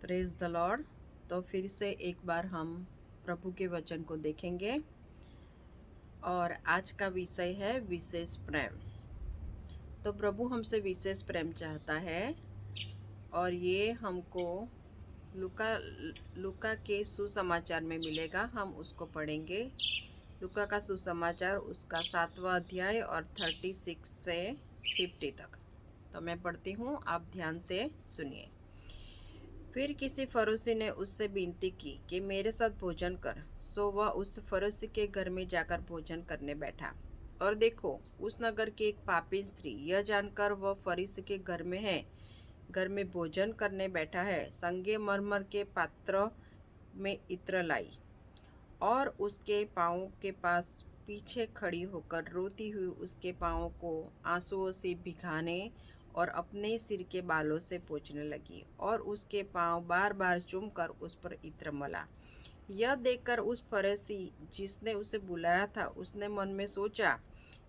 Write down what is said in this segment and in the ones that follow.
Praise the Lord. तो फिर से एक बार हम प्रभु के वचन को देखेंगे और आज का विषय है विशेष प्रेम। तो प्रभु हमसे विशेष प्रेम चाहता है और ये हमको लूका लूका के सुसमाचार में मिलेगा। हम उसको पढ़ेंगे। लूका का सुसमाचार उसका 7वां अध्याय और 36 से 50 तक। तो मैं पढ़ती हूँ, आप ध्यान से सुनिए। फिर किसी फरोशी ने उससे विनती की कि मेरे साथ भोजन कर। सो वह उस फरोशी के घर में जाकर भोजन करने बैठा। और देखो, उस नगर की एक पापी स्त्री यह जानकर वह फरीसी के घर में भोजन करने बैठा है, संगमरमर के पात्र में इत्र लाई और उसके पाँव के पास पीछे खड़ी होकर रोती हुई उसके पाँव को आंसुओं से भिगाने और अपने सिर के बालों से पोंछने लगी और उसके पाँव बार बार चूमकर उस पर इत्र मला। यह देखकर उस फरीसी जिसने उसे बुलाया था, उसने मन में सोचा,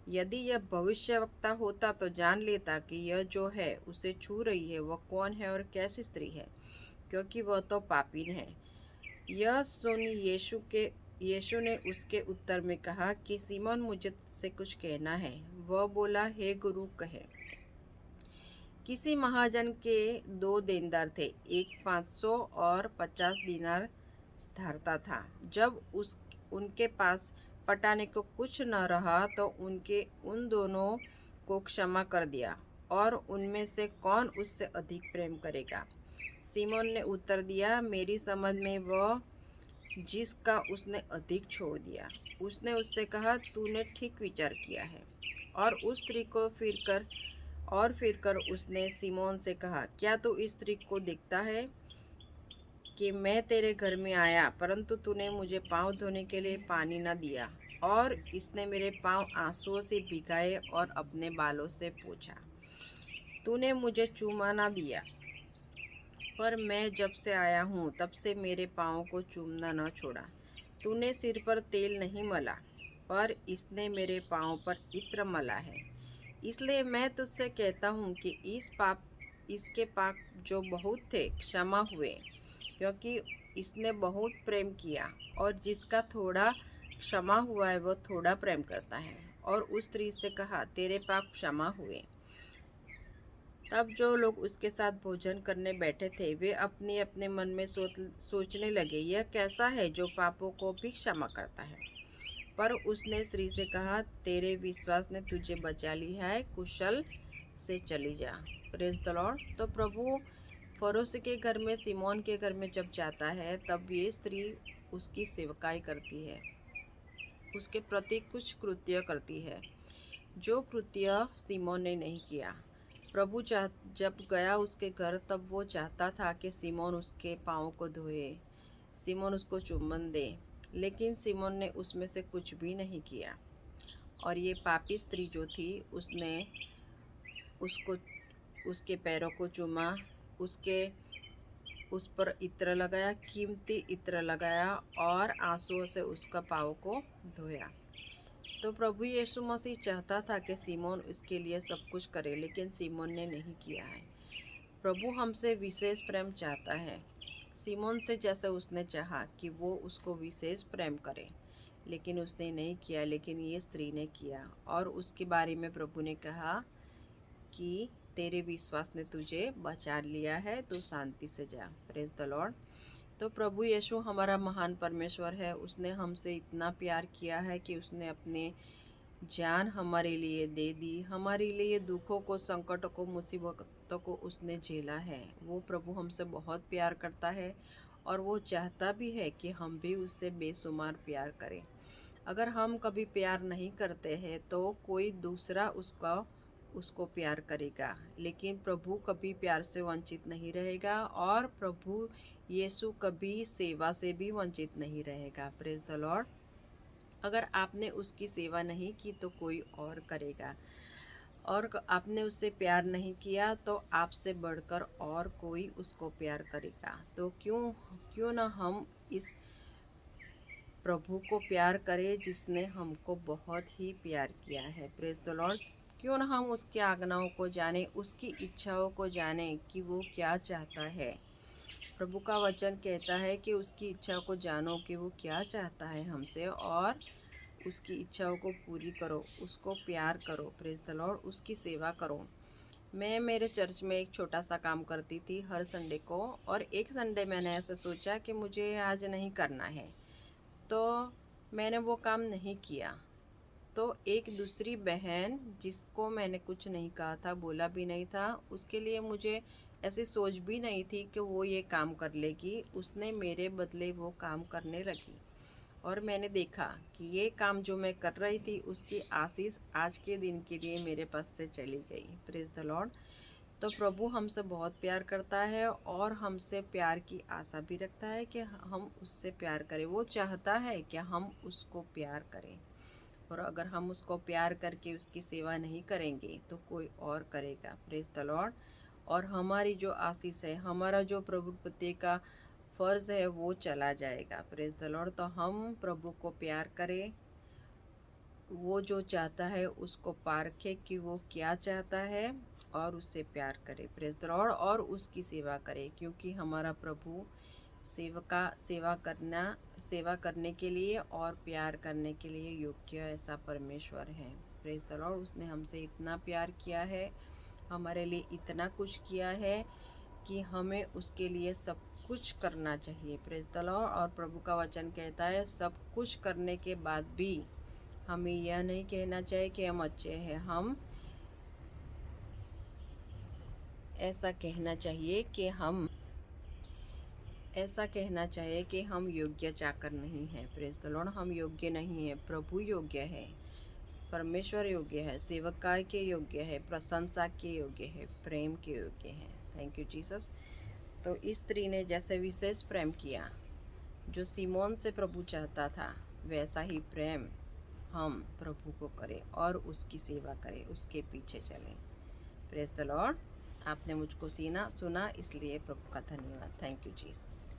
यदि यह भविष्यवक्ता होता तो जान लेता कि यह जो है उसे छू रही है वह कौन है और कैसी स्त्री है, क्योंकि वह तो पापीन है। यह सुन यीशु ने उसके उत्तर में कहा कि सीमोन, मुझे तुझसे कुछ कहना है। वह बोला, हे गुरु, कहे। किसी महाजन के 2 देनदार थे, एक 500 और 50 दीनार धारता था। जब उनके पास पटाने को कुछ न रहा तो उन दोनों को क्षमा कर दिया, और उनमें से कौन उससे अधिक प्रेम करेगा? सीमोन ने उत्तर दिया, मेरी समझ में वह जिसका उसने अधिक छोड़ दिया। उसने उससे कहा, तूने ठीक विचार किया है। और उस स्त्री को फिर कर उसने सीमोन से कहा, क्या तू इस स्त्री को देखता है कि मैं तेरे घर में आया, परंतु तूने मुझे पाँव धोने के लिए पानी न दिया, और इसने मेरे पाँव आंसुओं से भिगाए और अपने बालों से पोंछा। तूने मुझे चूमा न दिया, पर मैं जब से आया हूँ तब से मेरे पाँव को चूमना न छोड़ा। तूने सिर पर तेल नहीं मला, पर इसने मेरे पाँव पर इत्र मला है। इसलिए मैं तुझसे कहता हूँ कि इसके पाप जो बहुत थे क्षमा हुए, क्योंकि इसने बहुत प्रेम किया। और जिसका थोड़ा क्षमा हुआ है वह थोड़ा प्रेम करता है। और उस स्त्री से कहा, तेरे पाप क्षमा हुए। तब जो लोग उसके साथ भोजन करने बैठे थे वे अपने अपने मन में सोचने लगे, यह कैसा है जो पापों को भी क्षमा करता है। पर उसने स्त्री से कहा, तेरे विश्वास ने तुझे बचा लिया है, कुशल से चली जा। Praise the Lord. तो प्रभु फरोश के घर में, सिमोन के घर में जब जाता है तब ये स्त्री उसकी सेवकाई करती है, उसके प्रति कुछ कृत्य करती है जो कृत्य सिमोन ने नहीं किया। प्रभु जब गया उसके घर तब वो चाहता था कि सिमोन उसके पाँव को धोए, सिमोन उसको चुम्बन दे, लेकिन सिमोन ने उसमें से कुछ भी नहीं किया। और ये पापी स्त्री जो थी उसने उसको उसके पैरों को चूमा, उस पर इत्र लगाया, कीमती इत्र लगाया, और आंसुओं से उसका पाँव को धोया। तो प्रभु यीशु मसीह चाहता था कि सिमोन उसके लिए सब कुछ करे, लेकिन सिमोन ने नहीं किया है। प्रभु हमसे विशेष प्रेम चाहता है, सिमोन से, जैसे उसने चाहा कि वो उसको विशेष प्रेम करे, लेकिन उसने नहीं किया, लेकिन ये स्त्री ने किया। और उसके बारे में प्रभु ने कहा कि तेरे विश्वास ने तुझे बचा लिया है, तू शांति से जा। Praise the Lord. तो प्रभु यीशु हमारा महान परमेश्वर है। उसने हमसे इतना प्यार किया है कि उसने अपने जान हमारे लिए दे दी। हमारे लिए दुखों को, संकटों को, मुसीबतों को उसने झेला है। वो प्रभु हमसे बहुत प्यार करता है और वो चाहता भी है कि हम भी उससे बेशुमार प्यार करें। अगर हम कभी प्यार नहीं करते हैं तो कोई दूसरा उसको प्यार करेगा, लेकिन प्रभु कभी प्यार से वंचित नहीं रहेगा, और प्रभु यीशु कभी सेवा से भी वंचित नहीं रहेगा। Praise the Lord. अगर आपने उसकी सेवा नहीं की तो कोई और करेगा, और आपने उससे प्यार नहीं किया तो आपसे बढ़कर और कोई उसको प्यार करेगा। तो क्यों क्यों ना हम इस प्रभु को प्यार करें जिसने हमको बहुत ही प्यार किया है। Praise the Lord. क्यों ना हम उसकी आज्ञाओं को जानें, उसकी इच्छाओं को जानें कि वो क्या चाहता है। प्रभु का वचन कहता है कि उसकी इच्छा को जानो कि वो क्या चाहता है हमसे, और उसकी इच्छाओं को पूरी करो, उसको प्यार करो, प्रेज़ द लॉर्ड, उसकी सेवा करो। मैं मेरे चर्च में एक छोटा सा काम करती थी हर संडे को, और एक संडे मैंने ऐसा सोचा कि मुझे आज नहीं करना है, तो मैंने वो काम नहीं किया। तो एक दूसरी बहन, जिसको मैंने कुछ नहीं कहा था, बोला भी नहीं था, उसके लिए मुझे ऐसी सोच भी नहीं थी कि वो ये काम कर लेगी, उसने मेरे बदले वो काम करने लगी। और मैंने देखा कि ये काम जो मैं कर रही थी उसकी आशीष आज के दिन के लिए मेरे पास से चली गई। Praise the Lord. तो प्रभु हमसे बहुत प्यार करता है और हमसे प्यार की आशा भी रखता है कि हम उससे प्यार करें। वो चाहता है कि हम उसको प्यार करें, और अगर हम उसको प्यार करके उसकी सेवा नहीं करेंगे तो कोई और करेगा। Praise the Lord. और हमारी जो आशीष है, हमारा जो प्रभु प्रति का फ़र्ज़ है, वो चला जाएगा। Praise the Lord. तो हम प्रभु को प्यार करें, वो जो चाहता है उसको पारखें कि वो क्या चाहता है, और उससे प्यार करें। Praise the Lord. और उसकी सेवा करें, क्योंकि हमारा प्रभु सेवा करने के लिए और प्यार करने के लिए योग्य ऐसा परमेश्वर है। Praise the Lord. उसने हमसे इतना प्यार किया है, हमारे लिए इतना कुछ किया है कि हमें उसके लिए सब कुछ करना चाहिए। Praise the Lord. और प्रभु का वचन कहता है सब कुछ करने के बाद भी हमें यह नहीं कहना चाहिए कि हम अच्छे हैं, हम ऐसा कहना चाहिए कि हम ऐसा कहना चाहिए कि हम योग्य चाकर नहीं हैं। Praise the Lord. हम योग्य नहीं हैं, प्रभु योग्य है, परमेश्वर योग्य है, सेवकाई के योग्य है, प्रशंसा के योग्य है, प्रेम के योग्य है। Thank you Jesus. तो इस स्त्री ने जैसे विशेष प्रेम किया, जो सिमोन से प्रभु चाहता था, वैसा ही प्रेम हम प्रभु को करें और उसकी सेवा करें, उसके पीछे चलें। Praise the Lord. आपने मुझको सुना, इसलिए प्रभु का धन्यवाद। Thank you Jesus.